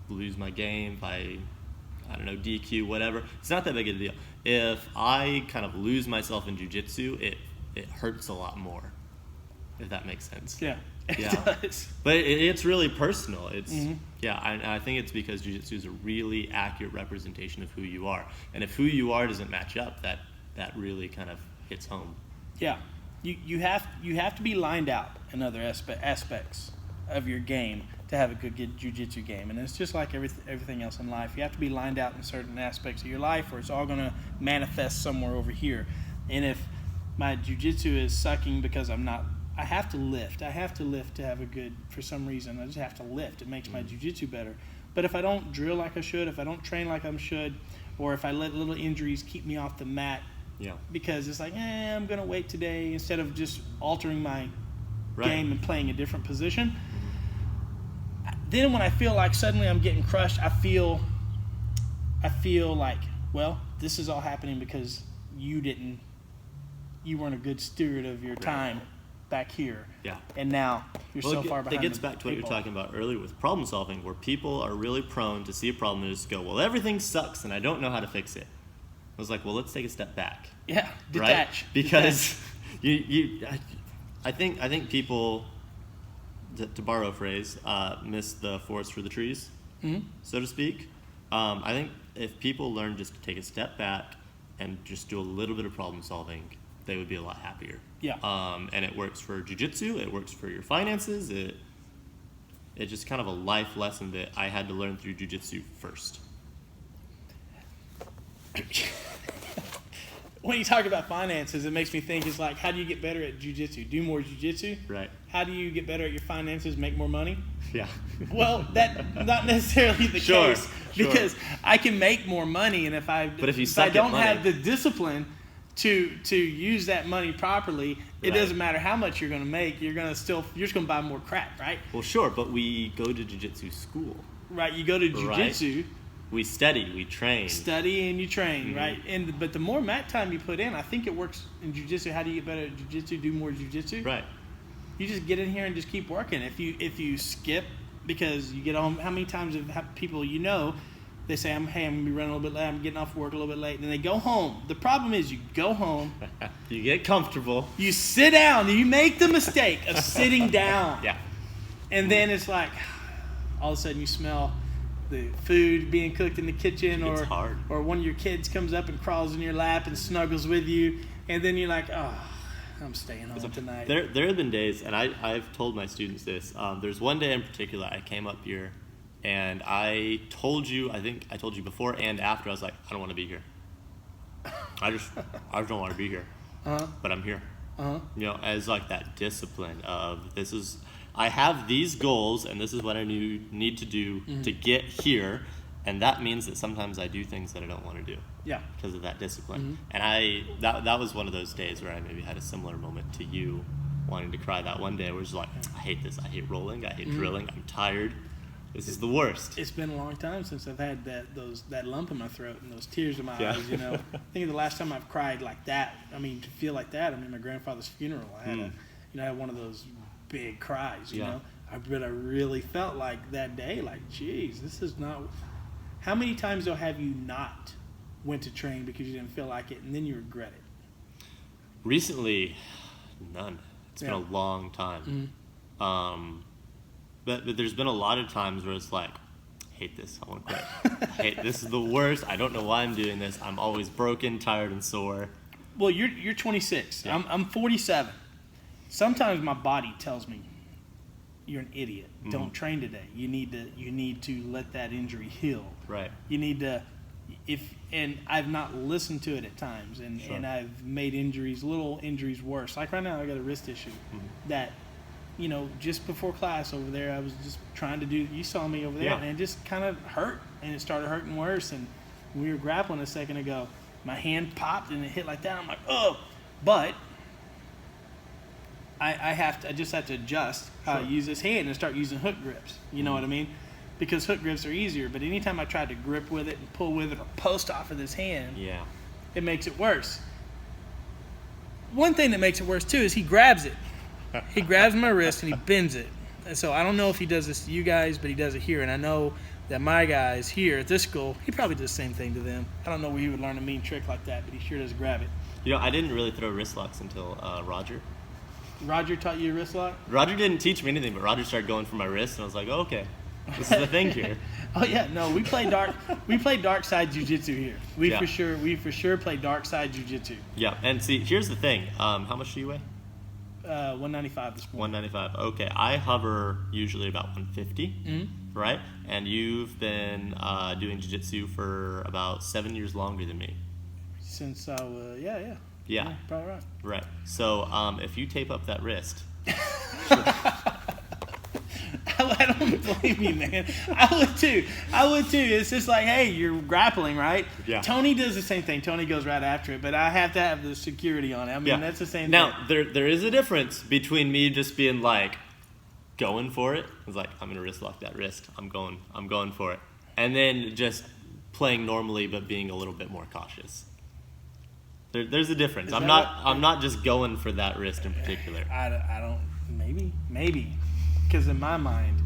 lose my game, if I DQ, whatever, it's not that big of a deal. If I kind of lose myself in jiu-jitsu, it hurts a lot more, if that makes sense. Yeah, it does. But it's really personal. It's I think it's because jiu-jitsu is a really accurate representation of who you are. And if who you are doesn't match up, that really kind of hits home. Yeah. You have to be lined out in other aspects of your game to have a good jiu-jitsu game. And it's just like everything else in life. You have to be lined out in certain aspects of your life or it's all going to manifest somewhere over here. And if my jiu-jitsu is sucking because I have to lift. I have to lift to have for some reason, I just have to lift. It makes my jiu-jitsu better. But if I don't drill like I should, if I don't train like I should, or if I let little injuries keep me off the mat, because it's like, I'm going to wait today instead of just altering my game and playing a different position. Then when I feel like suddenly I'm getting crushed, I feel like, well, this is all happening because you weren't a good steward of your time back here. Yeah. And now you're so far behind. It gets back to what you're talking about earlier with problem solving, where people are really prone to see a problem and just go, well, everything sucks and I don't know how to fix it. I was like, well, let's take a step back. Yeah, detach. Right? Because I think people to borrow a phrase, miss the forest for the trees, so to speak. I think if people learn just to take a step back and just do a little bit of problem solving, they would be a lot happier. Yeah. And it works for jiu-jitsu, it works for your finances, it's just kind of a life lesson that I had to learn through jiu-jitsu first. When you talk about finances, it makes me think, it's like, how do you get better at jiu-jitsu? Do more jiu-jitsu? Right. How do you get better at your finances, make more money? Yeah. Well, that's not necessarily the case, because I can make more money, and if I don't have the discipline to use that money properly, it doesn't matter how much you're going to make. You're just going to buy more crap, right? Well, sure, but we go to jiu-jitsu school. Right. You go to jiu-jitsu. Right. We study, we train. Study and you train, right? But the more mat time you put in, I think it works in jiu-jitsu. How do you get better at jiu-jitsu? Do more jiu-jitsu. Right. You just get in here and just keep working. If you skip because you get home, how many times have people they say, I'm going to be running a little bit late, I'm getting off work a little bit late, and then they go home. The problem is you go home. You get comfortable. You sit down. You make the mistake of sitting down. Yeah. And then it's like, all of a sudden you smell the food being cooked in the kitchen, or one of your kids comes up and crawls in your lap and snuggles with you, and then you're like, oh, I'm staying home tonight. There have been days, and I've told my students this. There's one day in particular I came up here, and I told you before and after, I was like, I don't want to be here. I just don't want to be here. But I'm here. As like that discipline of I have these goals, and this is what I need to do to get here, and that means that sometimes I do things that I don't want to do. Yeah. Because of that discipline. And that was one of those days where I maybe had a similar moment to you, wanting to cry that one day. Where it was like, I hate this. I hate rolling. I hate drilling. I'm tired. This is the worst. It's been a long time since I've had that lump in my throat and those tears in my eyes. I think the last time I've cried like that, to feel like that, my grandfather's funeral. I had I had one of those big cries, but I really felt like that day, like, geez, this is not. How many times though have you not went to train because you didn't feel like it, and then you regret it? Recently, none. It's been a long time. But there's been a lot of times where it's like, I hate this. I want to quit. This is the worst. I don't know why I'm doing this. I'm always broken, tired, and sore. Well, you're 26. Yeah. I'm 47. Sometimes my body tells me, you're an idiot. Don't train today. You need to let that injury heal. Right. You need to, and I've not listened to it at times, and I've made little injuries worse. Like right now, I got a wrist issue that, just before class over there, I was just trying to do. You saw me over there, and it just kind of hurt, and it started hurting worse. And we were grappling a second ago. My hand popped and it hit like that. I'm like, oh, but I just have to adjust how I use this hand and start using hook grips. You know what I mean? Because hook grips are easier. But anytime I try to grip with it and pull with it or post off of this hand, it makes it worse. One thing that makes it worse too is he grabs it. He grabs my wrist and he bends it. And so I don't know if he does this to you guys, but he does it here. And I know that my guys here at this school, he probably does the same thing to them. I don't know where he would learn a mean trick like that, but he sure does grab it. I didn't really throw wrist locks until Roger. Roger taught you a wrist lock? Roger didn't teach me anything, but Roger started going for my wrist, and I was like, oh, okay, this is the thing here. Oh yeah, no, we play dark side jiu-jitsu here. We for sure play dark side jiu-jitsu. Yeah, and see, here's the thing. How much do you weigh? 195 this morning. 195. Okay, I hover usually about 150, right? And you've been doing jiu-jitsu for about 7 years longer than me. Since I was, yeah, probably right. Right. So if you tape up that wrist. I don't blame you, man. I would too. It's just like, hey, you're grappling, right? Yeah. Tony does the same thing. Tony goes right after it, but I have to have the security on it. That's the same thing. Now, there is a difference between me just being like, going for it. It's like, I'm going to wrist lock that wrist. I'm going for it. And then just playing normally, but being a little bit more cautious. There's a difference. I'm not just going for that wrist in particular. I don't. Maybe. Because in my mind,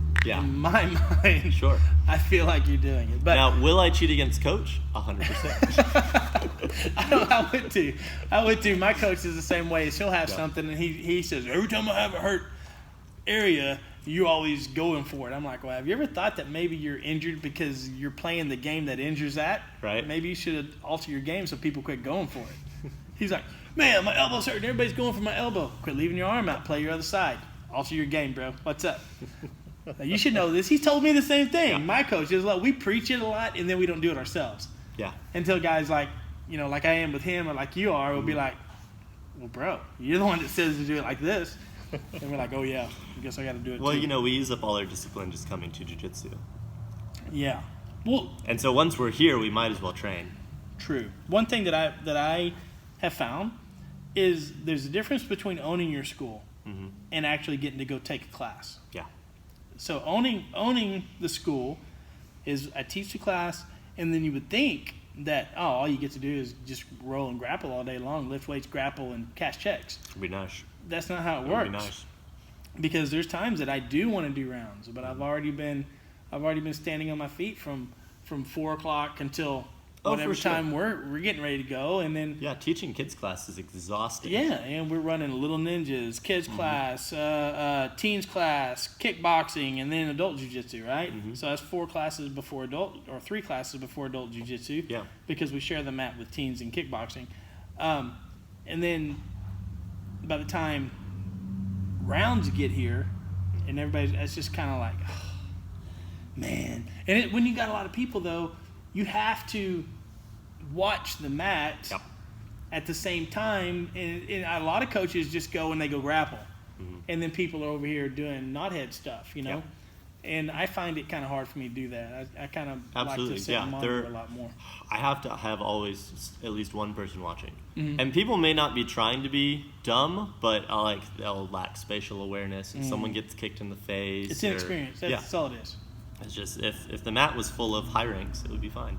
sure, I feel like you're doing it. But now, will I cheat against coach? 100%. I would too. My coach is the same way. He'll have something, and he says, every time I have a hurt area, you always going for it. I'm like, well, have you ever thought that maybe you're injured because you're playing the game that injures that? Right. Maybe you should alter your game so people quit going for it. He's like, man, my elbow's hurting. Everybody's going for my elbow. Quit leaving your arm out. Play your other side. Alter your game, bro. What's up? Now, you should know this. He's told me the same thing. Yeah. My coach is like, we preach it a lot and then we don't do it ourselves. Yeah. Until guys like, you know, like I am with him or like you are will be like, well, bro, you're the one that says to do it like this. And we're like, oh, yeah, I guess I got to do it Well, too. you know, we use up all our discipline just coming to jiu-jitsu. Yeah. Well, And so once we're here, we might as well train. true. One thing that I have found is there's a difference between owning your school and actually getting to go take a class. Yeah. So owning the school is I teach the class, and then you would think that, oh, all you get to do is just roll and grapple all day long, lift weights, grapple, and cash checks. It'd be nice. That's not how it It'd works. be nice. Because there's times that I do want to do rounds, but I've already been standing on my feet from 4 o'clock until whatever for sure. time we're getting ready to go, and then Yeah, teaching kids class is exhausting. and we're running Little Ninjas, kids class, teens class, kickboxing, and then adult jiu-jitsu, right? So that's 4 classes before adult, or 3 classes before adult jiu-jitsu. Yeah. Because we share the mat with teens and kickboxing, and then by the time rounds get here, and it's just kind of like, oh, man. And when you got a lot of people, though, you have to watch the mat Yep. at the same time. And a lot of coaches just go and they go grapple. And then people are over here doing knothead stuff, you know? Yep. And I find it kind of hard for me to do that. I kind of like Absolutely, to sit yeah. and monitor a lot more. I have to have always at least one person watching. And people may not be trying to be dumb, but they'll lack spatial awareness. If someone gets kicked in the face. It's inexperience. That's all it is. It's just if the mat was full of high ranks, it would be fine.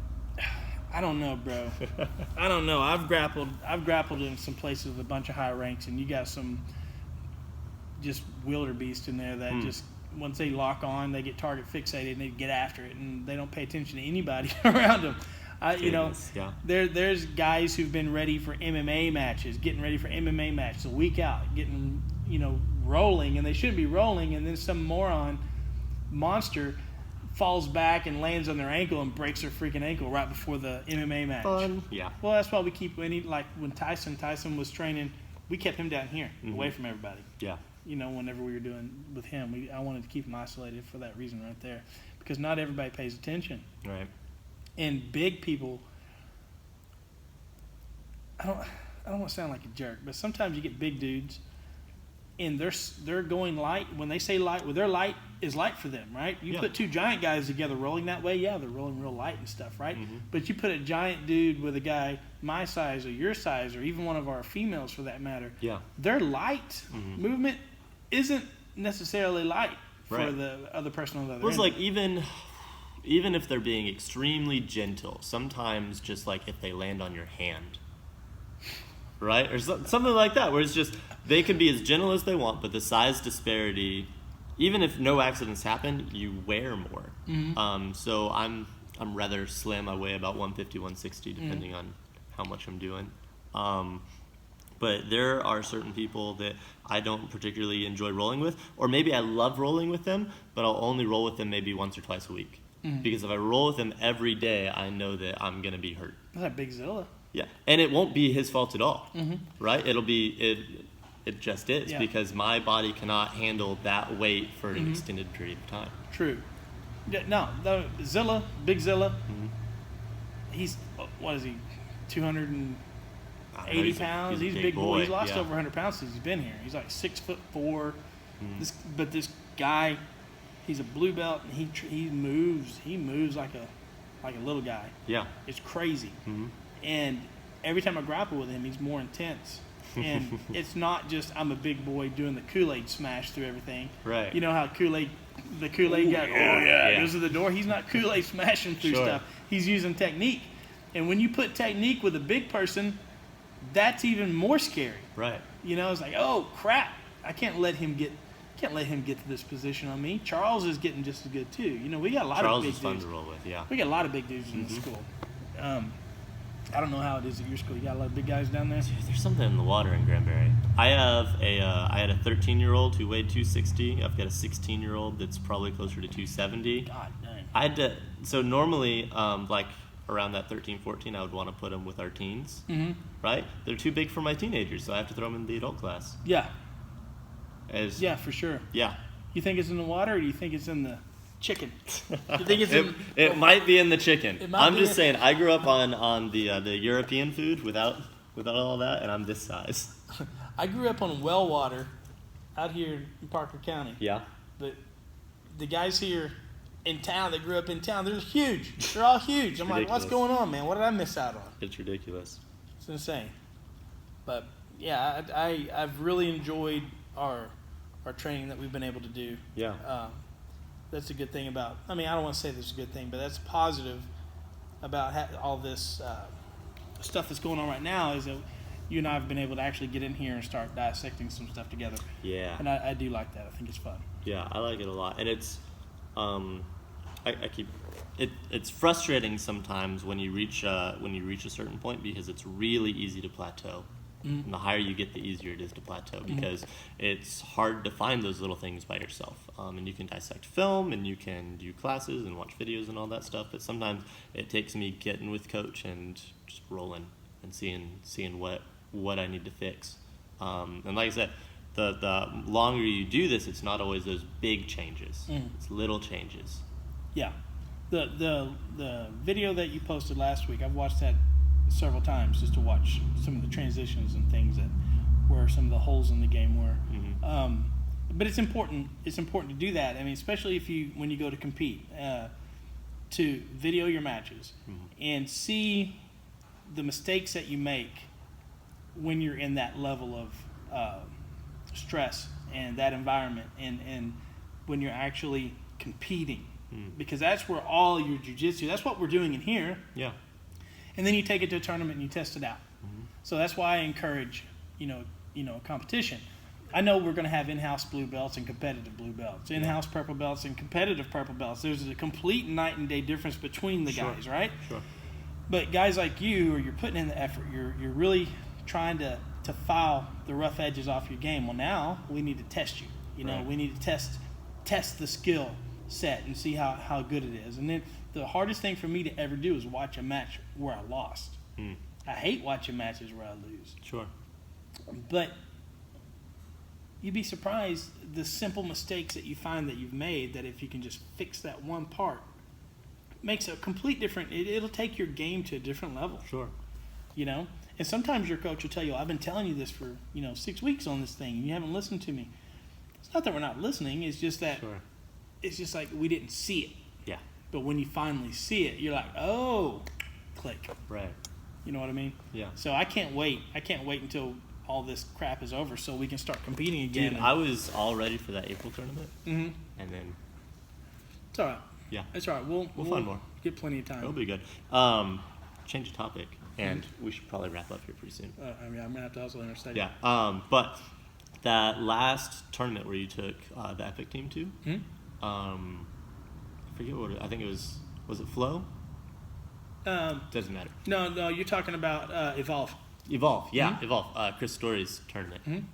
I don't know, bro. I don't know. I've grappled in some places with a bunch of high ranks, and you got some just wildebeest in there that just once they lock on, they get target fixated and they get after it, and they don't pay attention to anybody around them. Yeah. There's guys who've been ready for MMA matches, getting ready for MMA matches a week out, getting rolling, and they shouldn't be rolling, and then some monster falls back and lands on their ankle and breaks their freaking ankle right before the MMA match. Fun. Yeah. Well, that's why we keep like when Tyson was training, we kept him down here, away from everybody. Yeah. Whenever we were doing with him, I wanted to keep him isolated for that reason right there, because not everybody pays attention. Right. And big people, I don't want to sound like a jerk, but sometimes you get big dudes, and they're going light. When they say light, well, their light is light for them, right? You put 2 giant guys together rolling that way, yeah, they're rolling real light and stuff, right? But you put a giant dude with a guy my size or your size, or even one of our females for that matter, Yeah. their light movement isn't necessarily light for Right. the other person on the other It was end. like even if they're being extremely gentle, sometimes just like if they land on your hand, right, or something like that, where it's just they can be as gentle as they want, but the size disparity, even if no accidents happen, you wear more. So I'm rather slim. I weigh about 150, 160, depending on how much I'm doing. But there are certain people that I don't particularly enjoy rolling with, or maybe I love rolling with them, but I'll only roll with them maybe once or twice a week. Because if I roll with them every day, I know that I'm going to be hurt. That's like Big Zilla. Yeah, and it won't be his fault at all, right? It'll be, it just is, Yeah. because my body cannot handle that weight for an extended period of time. True. No, Zilla, Big Zilla, he's, what is he, 280 pounds? He's a big boy. He's lost over 100 pounds since he's been here. He's like 6'4". This guy, he's a blue belt, and he moves like a little guy. Yeah. It's crazy. And every time I grapple with him, he's more intense. And it's not just I'm a big boy doing the Kool-Aid smash through everything. Right. You know how the Kool-Aid guy goes to the door? He's not Kool-Aid smashing through stuff. He's using technique. And when you put technique with a big person, that's even more scary. Right. It's like, oh crap, I can't let him get to this position on me. Charles is getting just as good too. We got a lot Charles of big is fun dudes. to roll with, yeah. We got a lot of big dudes in the school. I don't know how it is at your school. You got a lot of big guys down there? Dude, there's something in the water in Granbury. I had a 13-year-old who weighed 260. I've got a 16-year-old that's probably closer to 270. God dang. I had to, so normally, like around that 13, 14, I would want to put them with our teens, right? They're too big for my teenagers, so I have to throw them in the adult class. Yeah. Yeah, for sure. Yeah. You think it's in the water, or do you think it's in the chicken? You think it's it might be in the chicken. I'm just saying, I grew up on the European food without all that, and I'm this size. I grew up on well water out here in Parker County. Yeah. But the guys here in town that grew up in town, they're huge. They're all huge. I'm like, what's going on, man? What did I miss out on? It's ridiculous. It's insane. But yeah, I've really enjoyed our training that we've been able to do. Yeah. That's a good thing about, I mean, I don't want to say this is a good thing, but that's positive about all this stuff that's going on right now is that you and I have been able to actually get in here and start dissecting some stuff together. Yeah. And I do like that. I think it's fun. Yeah, I like it a lot. And it's, it's frustrating sometimes when you reach a certain point because it's really easy to plateau. And the higher you get, the easier it is to plateau because it's hard to find those little things by yourself. And you can dissect film and you can do classes and watch videos and all that stuff. But sometimes it takes me getting with coach and just rolling and seeing what I need to fix. And like I said, the longer you do this, it's not always those big changes. It's little changes. Yeah. The video that you posted last week, I've watched that several times just to watch some of the transitions and things that where some of the holes in the game were. But it's important to do that. I mean, especially when you go to compete, to video your matches and see the mistakes that you make when you're in that level of stress and that environment and when you're actually competing, because that's where all your jiu-jitsu, that's what we're doing in here. Yeah. And then you take it to a tournament and you test it out. So that's why I encourage, competition. I know we're going to have in-house blue belts and competitive blue belts, in-house purple belts and competitive purple belts. There's a complete night and day difference between the guys, right? Sure. But guys like you, or you're putting in the effort, you're really trying to file the rough edges off your game. Well, now we need to test you. We need to test the skill set and see how good it is. And then the hardest thing for me to ever do is watch a match where I lost. I hate watching matches where I lose. Sure. But you'd be surprised the simple mistakes that you find that you've made, that if you can just fix that one part, makes a complete different, it'll take your game to a different level. Sure. And sometimes your coach will tell you, I've been telling you this for, 6 weeks on this thing, and you haven't listened to me. It's not that we're not listening, it's just that it's just like we didn't see it. Yeah. But when you finally see it, you're like, oh, click. Right. You know what I mean? Yeah. So I can't wait. Until all this crap is over so we can start competing again. Dude, I was all ready for that April tournament. And then... It's all right. Yeah. It's all right. We'll find more. Get plenty of time. It'll be good. Change the topic, and we should probably wrap up here pretty soon. I'm going to have to hustle in a second. Yeah. But that last tournament where you took the Epic team to, I forget what I think it was it Flow? Doesn't matter. No, you're talking about Evolve. Evolve. Chris Story's tournament.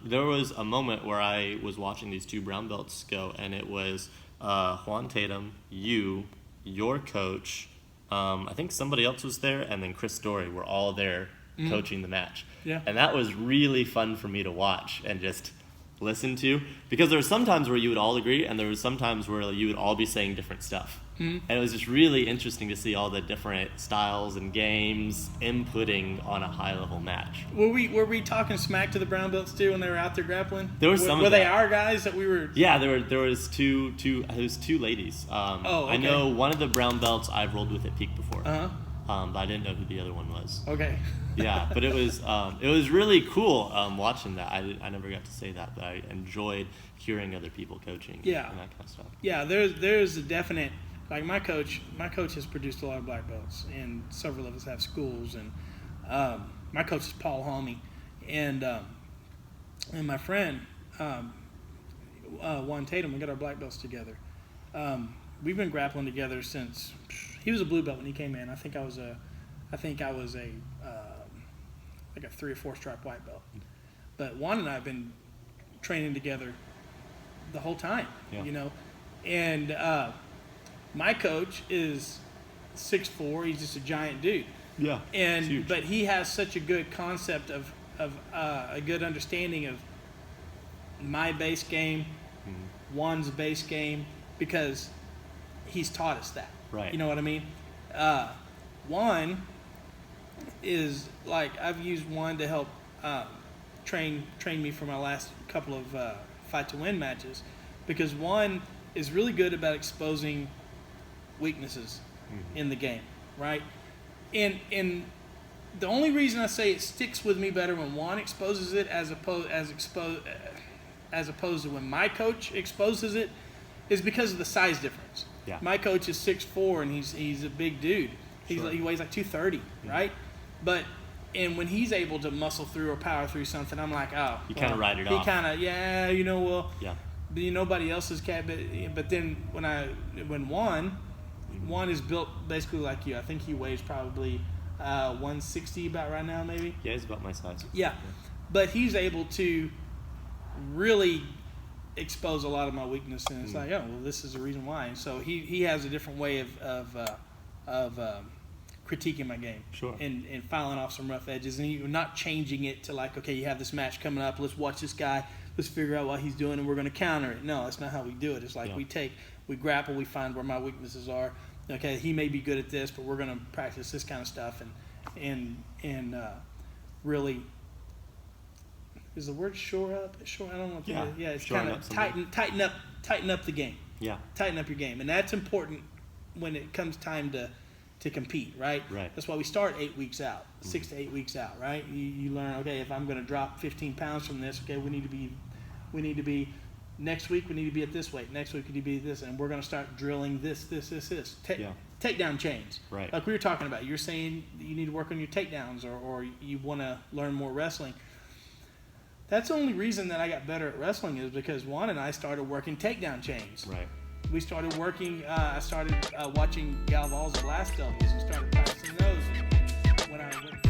There was a moment where I was watching these two brown belts go, and it was Juan Tatum, your coach, I think somebody else was there, and then Chris Story were all there coaching the match. Yeah. And that was really fun for me to watch and just listen to, because there were some times where you would all agree, and there was some times where you would all be saying different stuff. And it was just really interesting to see all the different styles and games inputting on a high level match. Were we talking smack to the brown belts too when they were out there grappling? There were some. Were they our guys that we were? Yeah, there was two ladies. Okay. I know one of the brown belts I've rolled with at Peak before. But I didn't know who the other one was. Okay. Yeah, but it was really cool watching that. I never got to say that, but I enjoyed hearing other people coaching. Yeah. And that kind of stuff. Yeah, there's a definite, like my coach has produced a lot of black belts, and several of us have schools, and my coach is Paul Halmy, and my friend Juan Tatum, we got our black belts together. We've been grappling together since he was a blue belt when he came in. I think I was a I think I was like a 3 or 4 stripe white belt. But Juan and I have been training together the whole time, you know. And my coach is 6'4". He's just a giant dude. Yeah. And but he has such a good concept of a good understanding of my base game, Juan's base game, because he's taught us that. Right. You know what I mean? Juan is like, I've used Juan to help train me for my last couple of fight to win matches, because Juan is really good about exposing weaknesses in the game, right? And the only reason I say it sticks with me better when Juan exposes it as opposed to when my coach exposes it is because of the size difference. Yeah. My coach is 6'4", and he's a big dude. He weighs like 230, right? But when he's able to muscle through or power through something, I'm like, oh, you kind of ride it off. He kind of, you know, well, yeah. But nobody else's cat. But then when Juan is built basically like you. I think he weighs probably 160 about right now, maybe. Yeah, he's about my size. Yeah. But he's able to really expose a lot of my weakness, and it's like, oh, well, this is the reason why. And so he has a different way of critiquing my game, and filing off some rough edges, and you're not changing it to like, okay, you have this match coming up, let's watch this guy, let's figure out what he's doing, and we're going to counter it. No, that's not how we do it. It's like we grapple, we find where my weaknesses are. Okay, he may be good at this, but we're going to practice this kind of stuff, and really. Is the word shore up? Shore, I don't know. It's kind of tighten up the game. Yeah. Tighten up your game, and that's important when it comes time to compete, right? Right. That's why we start 8 weeks out, 6 to 8 weeks out, right? You learn, okay, if I'm going to drop 15 pounds from this, okay, we need to be next week we need to be at this weight. Next week we need to be this, and we're going to start drilling this. Takedown chains. Right. Like we were talking about. You're saying you need to work on your takedowns, or you want to learn more wrestling. That's the only reason that I got better at wrestling is because Juan and I started working takedown chains. Right. We started working. I started watching Galval's blast doubles and started practicing those. And when I went